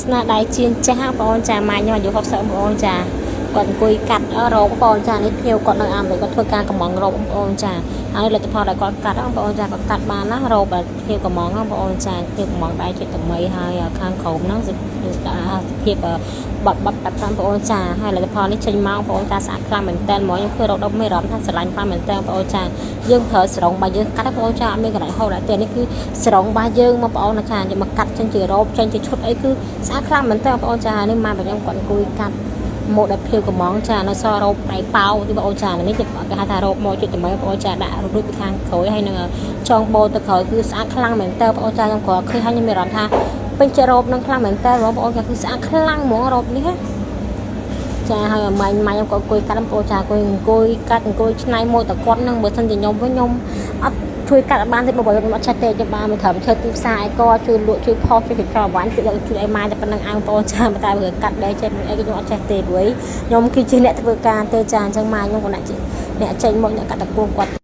ស្នាដៃជាងចាស់បងចាម៉ាញខ្ញុំអាយុ60បងចាគាត់អង្គុយកាត់រោគបងចានេះភៀវគាត់នៅអាមេរិកគាត់ធ្វើការកំងរោគបងចាហើយលទ្ធផលដែលគាត់កាត់បងចាគាត់កាត់បានណារោគដែលភៀវកំងបងចាភៀវកំងដៃជាតិថ្មីហើយខាងក្រោមហ្នឹងភាពបត់តាមបងចាហើយលទ្ធផលនេះចេញមកបងចាស្អាតខ្លាំងមែនតើហ្មងខ្ញុំឃើញរោគដុំមេរ៉ាំថាស្រឡាញ់ខ្លាំងមែនតើបងចាយើងប្រើស្រងរបស់យើងកាត់បងចាអត់មានកន្លែងហូរតែនេះគឺស្រងរបស់យើងមកបងចាយកមកកាត់ចេញជារោគចេញជាឈុតអីគឺស្អាតខ្លាំងមែនតើបងចានេះមកខ្ញុំគាត់អង្គុយកាត់ម៉ូដែលភៀវកំងចានៅសរោគដៃប៉ោទីបងចានេះគេហៅថារោគម៉ូជាតិថ្មីបងចាដាក់រួចពីខាងក្រោយហើយនឹងចងបោទៅក្រោយគឺស្អាតខ្លាំងមែនតើបងចាខ្ញុំក៏ឃើញហើយខ្ញុំមានអារម្មណ៍ថាពេញចិត្តរោគនឹងខ្លាំងមែនតើបងប្អូនចាគឺស្អាតខ្លាំងហ្មងរោគនេះចាហើយម៉ាញខ្ញុំក៏អង្គុយកាត់បងចាអង្គុយកាត់អង្គុយឆ្នៃម៉ូតគាត់នឹងបើសិនជាខ្ញុំវិញខ្ញុំអត់ជួយកាត់បានទេបងប្អូនខ្ញុំអត់ចេះទេខ្ញុំបានមកត្រឹមធ្វើទីផ្សារអីក៏ជួយលក់ជួយផុសជួយចោលអវ៉ាញ់ជួយអីម៉ាយតែប៉ុណ្្នឹងអើបងប្អូនចាតែបើកាត់ដែរចេះអីខ្ញុំអត់ចេះទេព្រោះខ្ញុំគឺជាអ្នកធ្វើការទេចាអញ្ចឹងម៉ាញខ្ញុំក៏អ្នកចេញមកអ្នកកាត់តគួងគាត់